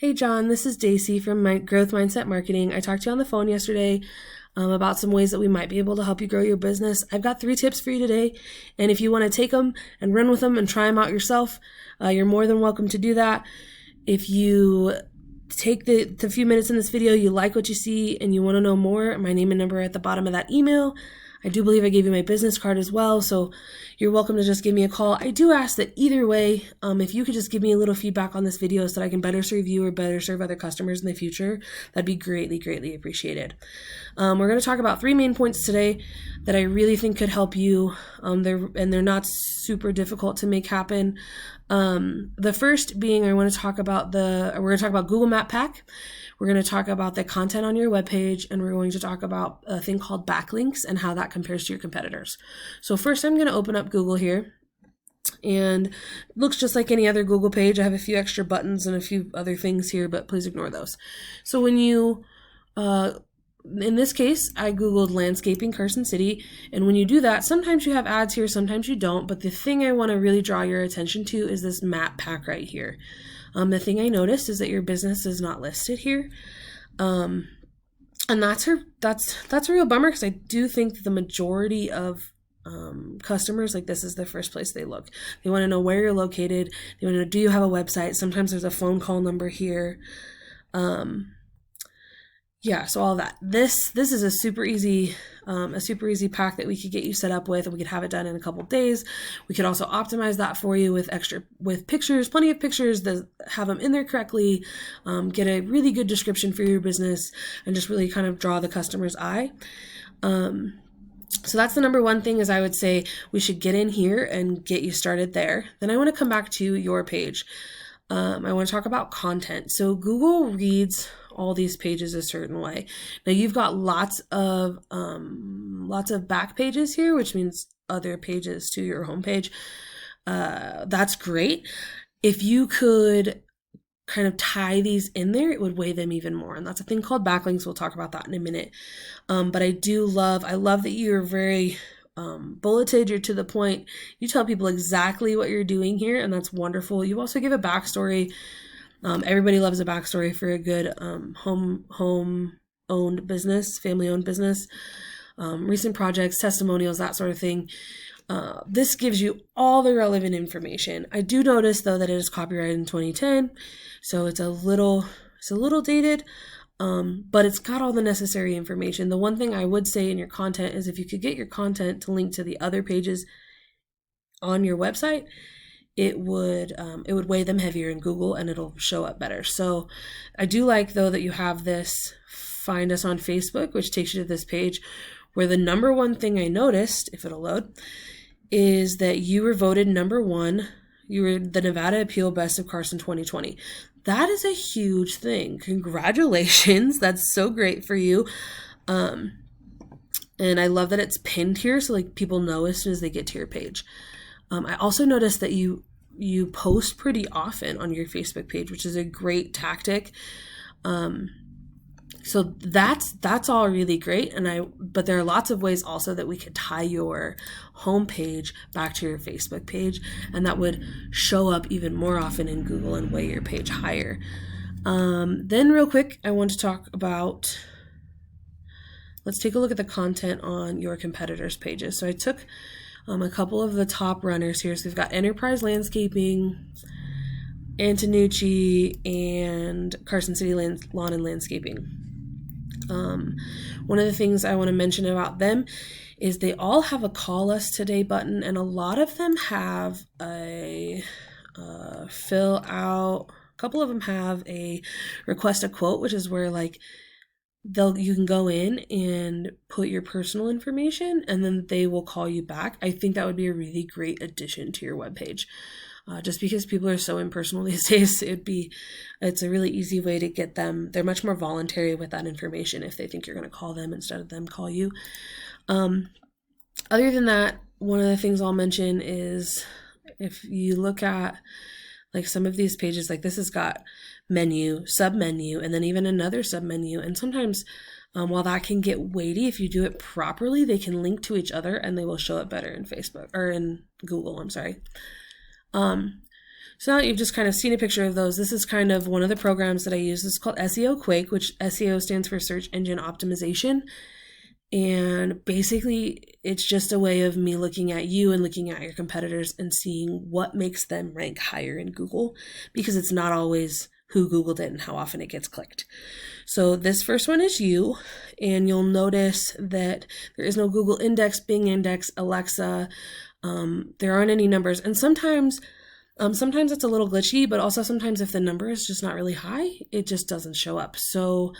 Hey John, this is Daisy from Growth Mindset Marketing. I talked to you on the phone yesterday about some ways that we might be able to help you grow your business. I've got 3 tips for you today, and if you want to take them and run with them and try them out yourself, you're more than welcome to do that. If you take the few minutes in this video, you like what you see, and you want to know more, my name and number are at the bottom of that email. I do believe I gave you my business card as well, so you're welcome to just give me a call. I do ask that either way, if you could just give me a little feedback on this video so that I can better serve you or better serve other customers in the future, that'd be greatly, greatly appreciated. We're going to talk about 3 main points today that I really think could help you. They're not super difficult to make happen. The first being, we're going to talk about Google Map Pack. We're going to talk about the content on your webpage, and we're going to talk about a thing called backlinks and how that compares to your competitors. So first, I'm going to open up Google here, and it looks just like any other Google page. I have a few extra buttons and a few other things here, but please ignore those. So when you, in this case, I Googled landscaping Carson City, and when you do that, sometimes you have ads here, sometimes you don't, but the thing I want to really draw your attention to is this map pack right here. The thing I noticed is that your business is not listed here. And that's a real bummer, because I do think that the majority of customers, like, this is the first place they look. They want to know where you're located. They want to know, do you have a website? Sometimes there's a phone call number here. Yeah, so all that. This is a super easy pack that we could get you set up with, and we could have it done in a couple days. We could also optimize that for you with pictures, plenty of pictures that have them in there correctly, get a really good description for your business, and just really kind of draw the customer's eye. So that's the number one thing, is I would say we should get in here and get you started there. Then I want to come back to your page. I want to talk about content. So Google reads all these pages a certain way. Now you've got lots of back pages here, which means other pages to your homepage. That's great. If you could kind of tie these in there, it would weigh them even more. And that's a thing called backlinks. We'll talk about that in a minute. But I love that you're very bulleted, you're to the point. You tell people exactly what you're doing here, and that's wonderful. You also give a backstory. Everybody loves a backstory for a good home-owned business, family-owned business, recent projects, testimonials, that sort of thing. This gives you all the relevant information. I do notice, though, that it is copyrighted in 2010, so it's a little dated, but it's got all the necessary information. The one thing I would say in your content is, if you could get your content to link to the other pages on your website, it would weigh them heavier in Google, and it'll show up better. So I do like, though, that you have this find us on Facebook, which takes you to this page where the number one thing I noticed, if it'll load, is that you were voted number 1. You were the Nevada Appeal Best of Carson 2020. That is a huge thing. Congratulations. That's so great for you. And I love that it's pinned here, so like people know as soon as they get to your page. I also noticed that you post pretty often on your Facebook page, which is a great tactic. So that's all really great. But there are lots of ways also that we could tie your homepage back to your Facebook page, and that would show up even more often in Google and weigh your page higher. Then real quick, I want to talk about, let's take a look at the content on your competitors' pages. So I took a couple of the top runners here. So we've got Enterprise Landscaping, Antonucci, and Carson City Lawn and Landscaping. One of the things I want to mention about them is they all have a call us today button, and a lot of them have a fill out. A couple of them have a request a quote, which is where like you can go in and put your personal information, and then they will call you back. I think that would be a really great addition to your webpage. Just because people are so impersonal these days, it's a really easy way to get them. They're much more voluntary with that information if they think you're going to call them instead of them call you. Other than that, one of the things I'll mention is, if you look at like some of these pages, like this has got menu, sub-menu, and then even another sub-menu. And sometimes while that can get weighty, if you do it properly, they can link to each other and they will show up better in Facebook or in Google, I'm sorry. So now you've just kind of seen a picture of those. This is kind of one of the programs that I use. This is called SEO Quake, which SEO stands for Search Engine Optimization. And basically, it's just a way of me looking at you and looking at your competitors and seeing what makes them rank higher in Google, because it's not always who Googled it and how often it gets clicked. So this first one is you, and you'll notice that there is no Google Index, Bing Index, Alexa. There aren't any numbers, and sometimes it's a little glitchy, but also sometimes if the number is just not really high, it just doesn't show up. So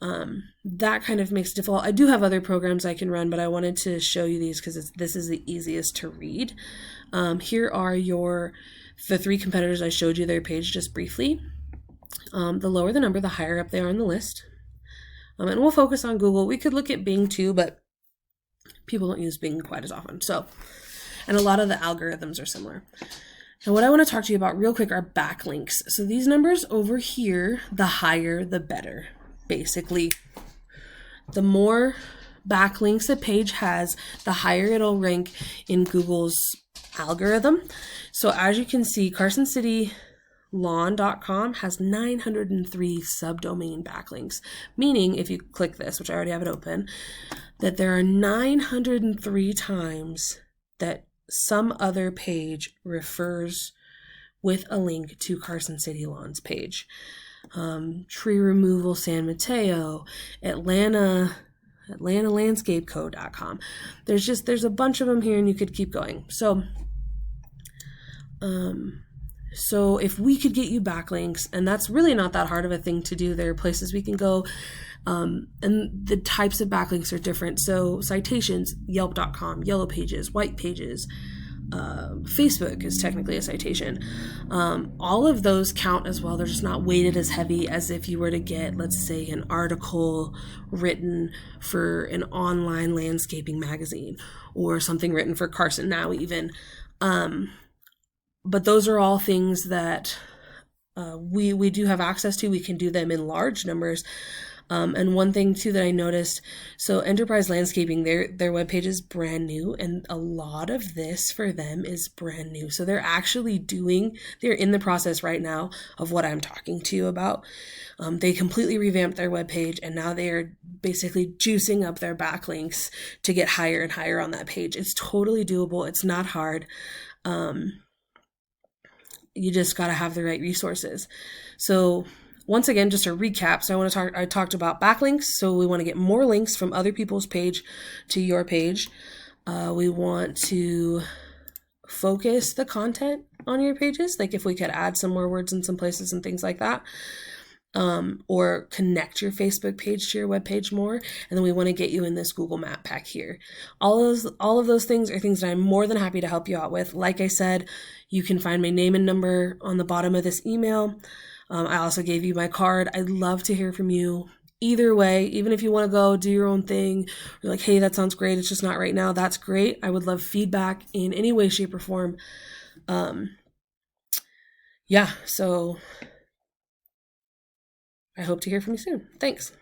that kind of makes it difficult. I do have other programs I can run, but I wanted to show you these because this is the easiest to read. Here are the 3 competitors I showed you their page just briefly. The lower the number, the higher up they are on the list. And we'll focus on Google. We could look at Bing too, but people don't use Bing quite as often. And a lot of the algorithms are similar. Now, what I want to talk to you about real quick are backlinks. So these numbers over here, the higher, the better. Basically, the more backlinks a page has, the higher it'll rank in Google's algorithm. So as you can see, CarsonCityLawn.com has 903 subdomain backlinks, meaning if you click this, which I already have it open, that there are 903 times that some other page refers with a link to Carson City Lawn's page. Tree removal San Mateo, Atlanta Landscapeco.com. There's a bunch of them here, and you could keep going. So if we could get you backlinks, and that's really not that hard of a thing to do, there are places we can go, and the types of backlinks are different. So citations, Yelp.com, Yellow Pages, White Pages, Facebook is technically a citation. All of those count as well. They're just not weighted as heavy as if you were to get, let's say, an article written for an online landscaping magazine or something written for Carson Now even. But those are all things that we do have access to. We can do them in large numbers. And one thing too that I noticed, so Enterprise Landscaping, their webpage is brand new, and a lot of this for them is brand new. So they're in the process right now of what I'm talking to you about. They completely revamped their webpage, and now they are basically juicing up their backlinks to get higher and higher on that page. It's totally doable. It's not hard. You just got to have the right resources. So once again, just a recap. So I talked about backlinks. So we want to get more links from other people's page to your page. We want to focus the content on your pages. Like if we could add some more words in some places and things like that. Or connect your Facebook page to your web page more. And then we want to get you in this Google Map pack here. All of those things are things that I'm more than happy to help you out with. Like I said, you can find my name and number on the bottom of this email. I also gave you my card. I'd love to hear from you. Either way, even if you want to go do your own thing, you're like, hey, that sounds great, it's just not right now, that's great. I would love feedback in any way, shape, or form. So I hope to hear from you soon. Thanks.